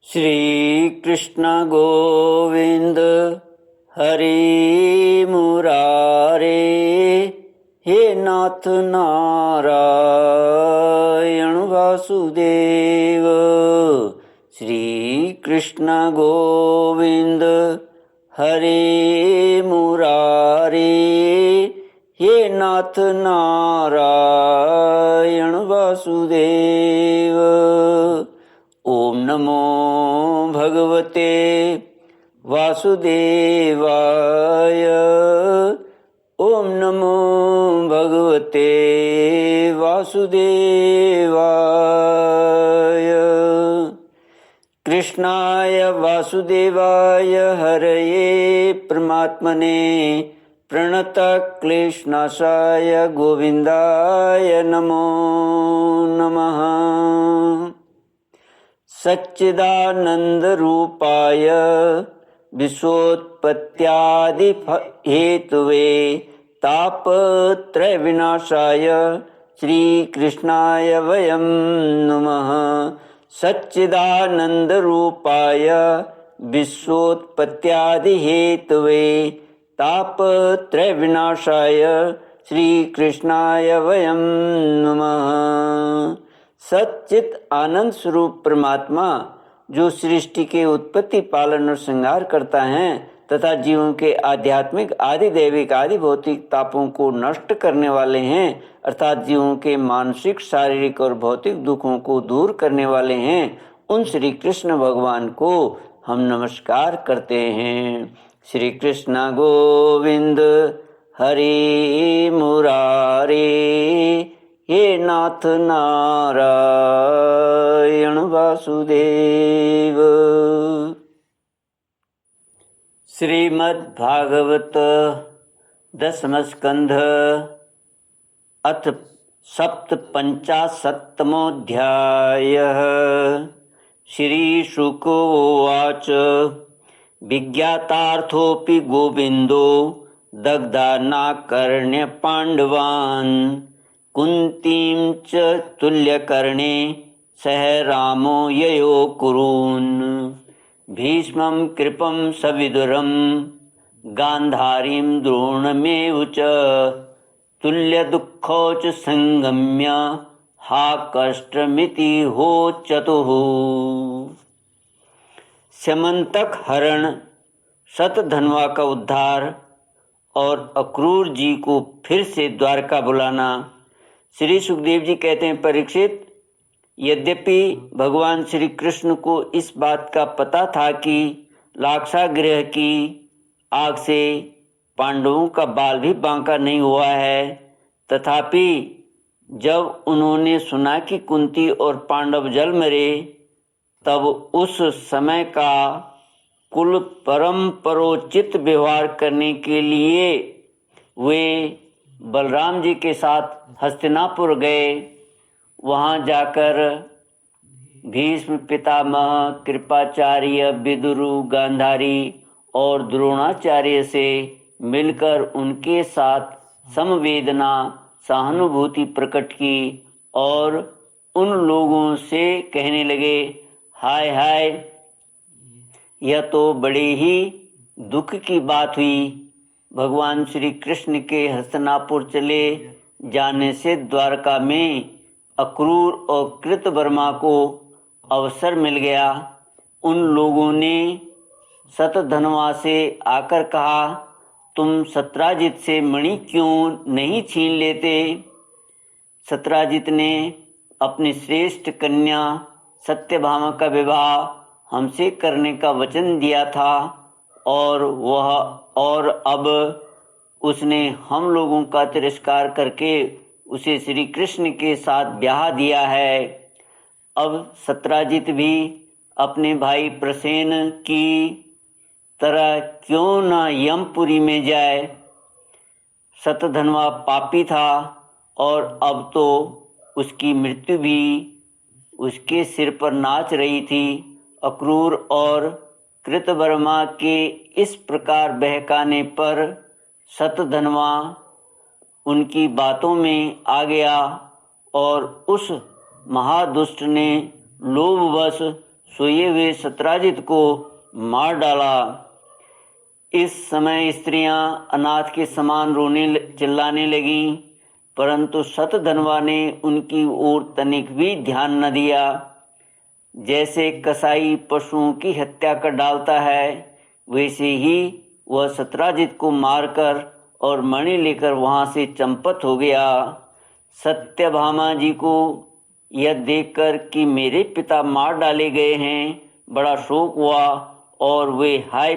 श्री कृष्ण गोविंद हरि मुरारे, हे नाथ नारायण वासुदेव। श्री कृष्ण गोविंद हरि मुरारे, हे नाथ नारायण वासुदेव। ओम नमो भगवते वासुदेवाय। ओम नमो भगवते वासुदेवाय। कृष्णाय वासुदेवाय हरये परमात्मने प्रणतक्लेशनाशाय गोविन्दाय नमो नमः। सच्चिदानन्दरूपाय विश्वोत्पत्त्यादिहेतवे तापत्रयविनाशाय श्रीकृष्णाय वयं नमः। सच्चिदानन्दरूपाय विश्वोत्पत्त्यादिहेतवे तापत्रयविनाशाय श्रीकृष्णाय वयं नमः। सच्चित आनंद स्वरूप परमात्मा जो सृष्टि के उत्पत्ति, पालन और श्रृंगार करता है तथा जीवों के आध्यात्मिक, आदि दैविक, आदि भौतिक तापों को नष्ट करने वाले हैं, अर्थात जीवों के मानसिक, शारीरिक और भौतिक दुखों को दूर करने वाले हैं, उन श्री कृष्ण भगवान को हम नमस्कार करते हैं। श्री कृष्ण गोविंद हरि मुरारे, हे नाथ नारायण वासुदेव। श्रीमद्भागवत दशम स्कंध अथ सप्तपंचाशत्तमोऽध्यायः। श्रीशुक उवाच विज्ञातार्थोऽपि गोविन्दो दग्धानाकर्ण्य पाण्डवान् कुन्तीं च तुल्यकर्णे सह रामो ययो कुरून्। भीष्मं कृपं सविदुरं गान्धारीं द्रोणमेव च तुल्यदुःखौ च संगम्य हा कष्टमिति होचतुः। स्यमंतक हरण, शतधन्वा का उद्धार और अक्रूर जी को फिर से द्वारका बुलाना। श्री सुखदेव जी कहते हैं, परीक्षित, यद्यपि भगवान श्री कृष्ण को इस बात का पता था कि लाक्षागृह की आग से पांडवों का बाल भी बांका नहीं हुआ है, तथापि जब उन्होंने सुना कि कुंती और पांडव जल मरे, तब उस समय का कुल परम परोचित व्यवहार करने के लिए वे बलराम जी के साथ हस्तिनापुर गए। वहाँ जाकर भीष्म पितामह, कृपाचार्य, विदुरु, गांधारी और द्रोणाचार्य से मिलकर उनके साथ समवेदना, सहानुभूति प्रकट की और उन लोगों से कहने लगे, हाय हाय, यह तो बड़े ही दुख की बात हुई। भगवान श्री कृष्ण के हस्तिनापुर चले जाने से द्वारका में अक्रूर और कृतवर्मा को अवसर मिल गया। उन लोगों ने शतधन्वा से आकर कहा, तुम सत्राजित से मणि क्यों नहीं छीन लेते? सत्राजित ने अपनी श्रेष्ठ कन्या सत्यभामा का विवाह हमसे करने का वचन दिया था और अब उसने हम लोगों का तिरस्कार करके उसे श्री कृष्ण के साथ ब्याह दिया है। अब सत्राजित भी अपने भाई प्रसेन की तरह क्यों न यमपुरी में जाए। शतधन्वा पापी था और अब तो उसकी मृत्यु भी उसके सिर पर नाच रही थी। अक्रूर और कृतवर्मा के इस प्रकार बहकाने पर शतधन्वा उनकी बातों में आ गया और उस महादुष्ट ने लोभवश सोए हुए सत्राजित को मार डाला। इस समय स्त्रियां अनाथ के समान रोने चिल्लाने लगीं, परंतु शतधनवा ने उनकी ओर तनिक भी ध्यान न दिया। जैसे कसाई पशुओं की हत्या कर डालता है, वैसे ही वह सत्राजित को मारकर और मणि लेकर वहां से चंपत हो गया। सत्यभामा जी को यह देखकर कि मेरे पिता मार डाले गए हैं, बड़ा शोक हुआ और वे हाय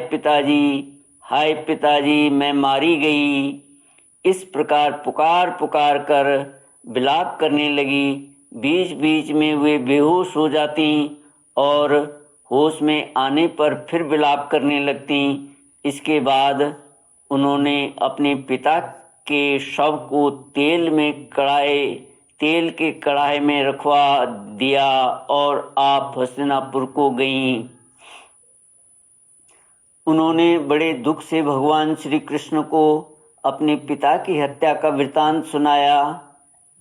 पिताजी मैं मारी गई, इस प्रकार पुकार पुकार कर विलाप करने लगी। बीच बीच में वे बेहोश हो जाती और होश में आने पर फिर विलाप करने लगती। इसके बाद उन्होंने अपने पिता के शव को तेल के कढ़ाई में रखवा दिया और आप हस्तिनापुर को गईं। उन्होंने बड़े दुख से भगवान श्री कृष्ण को अपने पिता की हत्या का वृतांत सुनाया।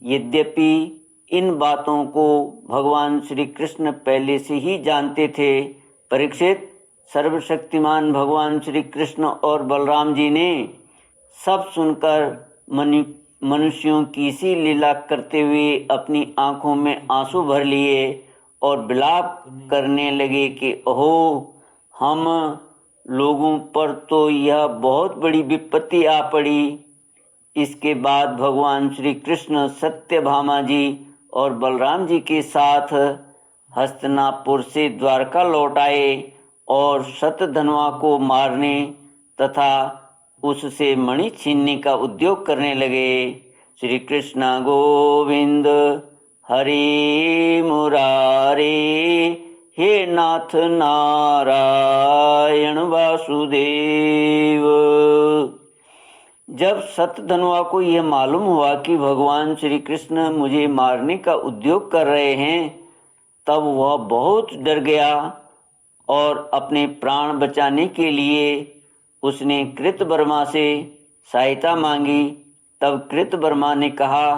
यद्यपि इन बातों को भगवान श्री कृष्ण पहले से ही जानते थे। परीक्षित, सर्वशक्तिमान भगवान श्री कृष्ण और बलराम जी ने सब सुनकर मनुष्यों की सी लीला करते हुए अपनी आंखों में आंसू भर लिए और विलाप करने लगे कि ओहो, हम लोगों पर तो यह बहुत बड़ी विपत्ति आ पड़ी। इसके बाद भगवान श्री कृष्ण सत्यभामा जी और बलराम जी के साथ हस्तिनापुर से द्वारका लौट आए और शतधनवा को मारने तथा उससे मणि छीनने का उद्योग करने लगे। श्री कृष्ण गोविंद हरि मुरारे, हे नाथ नारायण वासुदेव। जब शतधनवा को यह मालूम हुआ कि भगवान श्री कृष्ण मुझे मारने का उद्योग कर रहे हैं, तब वह बहुत डर गया और अपने प्राण बचाने के लिए उसने कृतवर्मा से सहायता मांगी। तब कृतवर्मा ने कहा,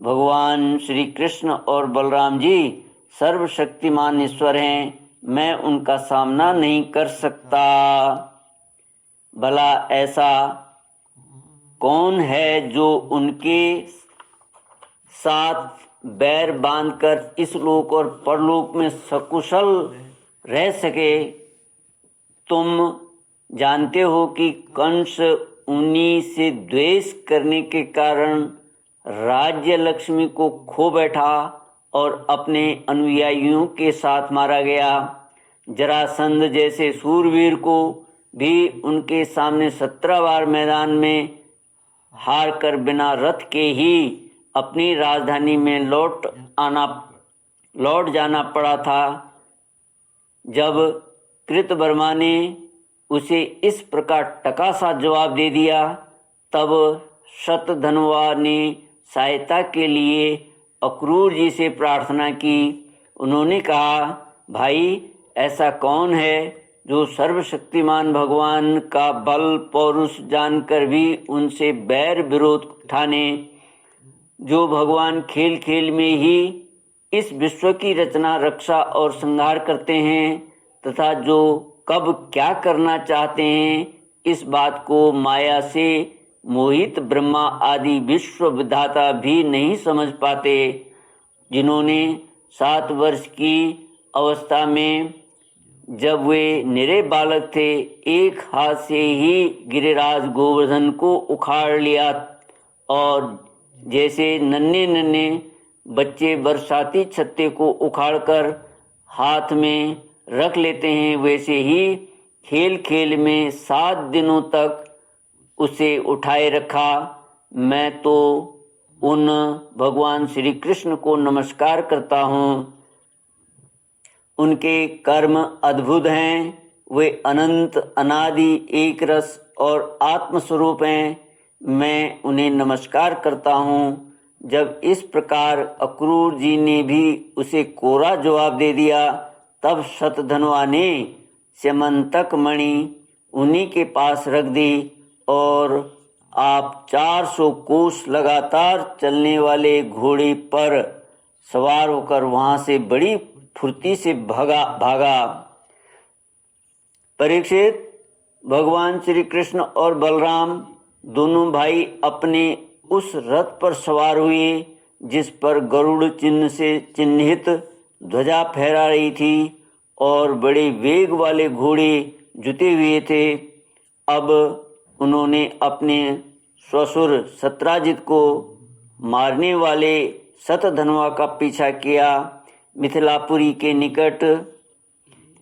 भगवान श्री कृष्ण और बलराम जी सर्वशक्तिमान ईश्वर हैं, मैं उनका सामना नहीं कर सकता। भला ऐसा कौन है जो उनके साथ बैर बांधकर इस लोक और परलोक में सकुशल रह सके। तुम जानते हो कि कंस उन्हीं से द्वेष करने के कारण राज्य लक्ष्मी को खो बैठा और अपने अनुयायियों के साथ मारा गया। जरासंध जैसे सूरवीर को भी उनके सामने 17 बार मैदान में हार कर बिना रथ के ही अपनी राजधानी में लौट जाना पड़ा था। जब कृतवर्मा ने उसे इस प्रकार टकासा जवाब दे दिया, तब शतधनवा ने सहायता के लिए अक्रूर जी से प्रार्थना की। उन्होंने कहा, भाई ऐसा कौन है जो सर्वशक्तिमान भगवान का बल पौरुष जानकर भी उनसे बैर विरोध ठाने, जो भगवान खेल खेल में ही इस विश्व की रचना, रक्षा और संहार करते हैं तथा जो कब क्या करना चाहते हैं इस बात को माया से मोहित ब्रह्मा आदि विश्व विधाता भी नहीं समझ पाते, जिन्होंने 7 वर्ष की अवस्था में जब वे निरे बालक थे, एक हाथ से ही गिरिराज गोवर्धन को उखाड़ लिया और जैसे नन्हे नन्हे बच्चे बरसाती छत्ते को उखाड़कर हाथ में रख लेते हैं, वैसे ही खेल खेल में 7 दिनों तक उसे उठाए रखा। मैं तो उन भगवान श्री कृष्ण को नमस्कार करता हूँ। उनके कर्म अद्भुत हैं, वे अनंत अनादि एक रस और आत्मस्वरूप हैं। मैं उन्हें नमस्कार करता हूँ। जब इस प्रकार अक्रूर जी ने भी उसे कोरा जवाब दे दिया, तब शतधनवा ने स्यमंतक मणि उन्हीं के पास रख दी और आप 400 कोस लगातार चलने वाले घोड़े पर सवार होकर वहां से बड़ी फुर्ती से भागा। परीक्षित, भगवान श्री कृष्ण और बलराम दोनों भाई अपने उस रथ पर सवार हुए जिस पर गरुड़ चिन्ह से चिन्हित ध्वजा फहरा रही थी और बड़े वेग वाले घोड़े जुते हुए थे। अब उन्होंने अपने ससुर सत्राजित को मारने वाले शतधन्वा का पीछा किया। मिथिलापुरी के निकट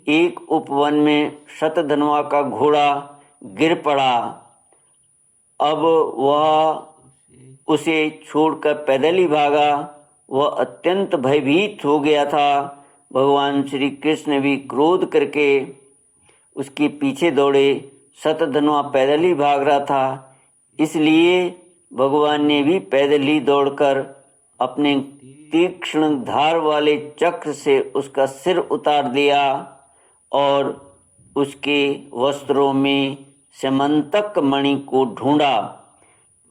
एक उपवन में शतधन्वा का घोड़ा गिर पड़ा। अब वह उसे छोड़कर पैदल ही भागा। वह अत्यंत भयभीत हो गया था। भगवान श्री कृष्ण भी क्रोध करके उसके पीछे दौड़े। शतधन्वा पैदल ही भाग रहा था, इसलिए भगवान ने भी पैदल ही दौड़कर अपने तीक्ष्ण धार वाले चक्र से उसका सिर उतार दिया और उसके वस्त्रों में स्यमंतक मणि को ढूंढा,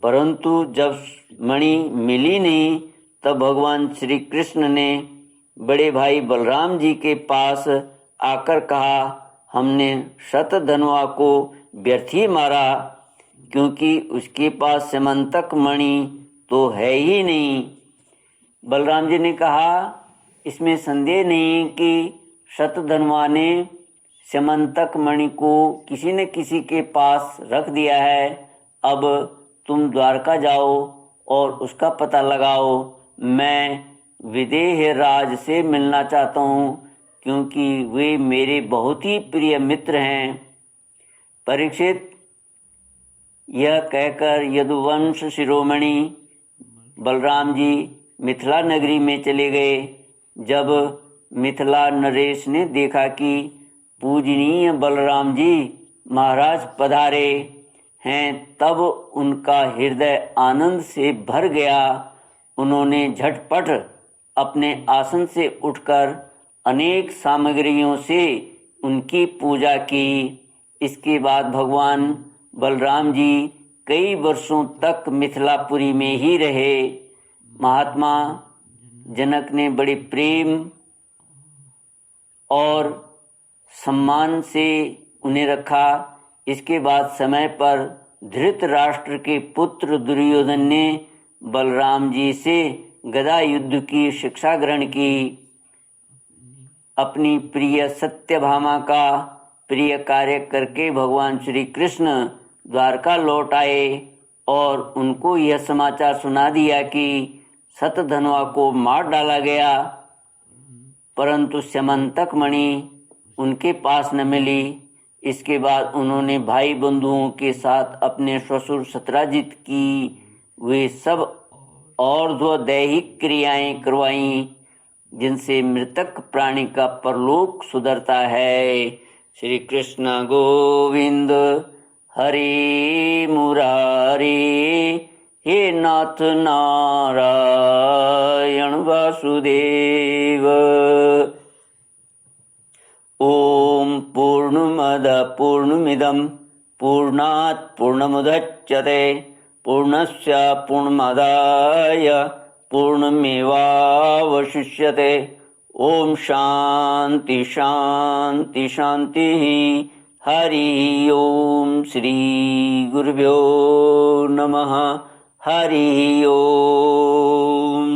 परंतु जब मणि मिली नहीं तब भगवान श्री कृष्ण ने बड़े भाई बलराम जी के पास आकर कहा, हमने शतधन्वा को व्यर्थ ही मारा, क्योंकि उसके पास स्यमंतक मणि तो है ही नहीं। बलराम जी ने कहा, इसमें संदेह नहीं कि शतधन्वा ने स्यमंतक मणि को किसी न किसी के पास रख दिया है। अब तुम द्वारका जाओ और उसका पता लगाओ। मैं विदेह राज से मिलना चाहता हूँ, क्योंकि वे मेरे बहुत ही प्रिय मित्र हैं। परीक्षित, यह कहकर यदुवंश शिरोमणि बलराम जी मिथिला नगरी में चले गए। जब मिथिला नरेश ने देखा कि पूजनीय बलराम जी महाराज पधारे हैं, तब उनका हृदय आनंद से भर गया। उन्होंने झटपट अपने आसन से उठकर अनेक सामग्रियों से उनकी पूजा की। इसके बाद भगवान बलराम जी कई वर्षों तक मिथिलापुरी में ही रहे। महात्मा जनक ने बड़े प्रेम और सम्मान से उन्हें रखा। इसके बाद समय पर धृतराष्ट्र के पुत्र दुर्योधन ने बलराम जी से गदा युद्ध की शिक्षा ग्रहण की। अपनी प्रिय सत्यभामा का प्रिय कार्य करके भगवान श्री कृष्ण द्वारका लौट आए और उनको यह समाचार सुना दिया कि शतधन्वा को मार डाला गया, परंतु स्यमंतक मणि उनके पास न मिली। इसके बाद उन्होंने भाई बंधुओं के साथ अपने ससुर सत्राजित की वे सब और दैहिक क्रियाएं करवाईं, जिनसे मृतक प्राणी का परलोक सुधरता है। श्री कृष्ण गोविंद हरे मुरारे, हे नाथ नारायण वासुदेव। ओम पूर्णमद पूर्णमिदं पूर्णात् पूर्णमुदच्यते पूर्णस्य पूर्णमादाय पूर्णमेवावशिष्यते। ओम शांति शांति शांति। हरि ओम। श्री गुरुभ्यो नमः। हरि ओम।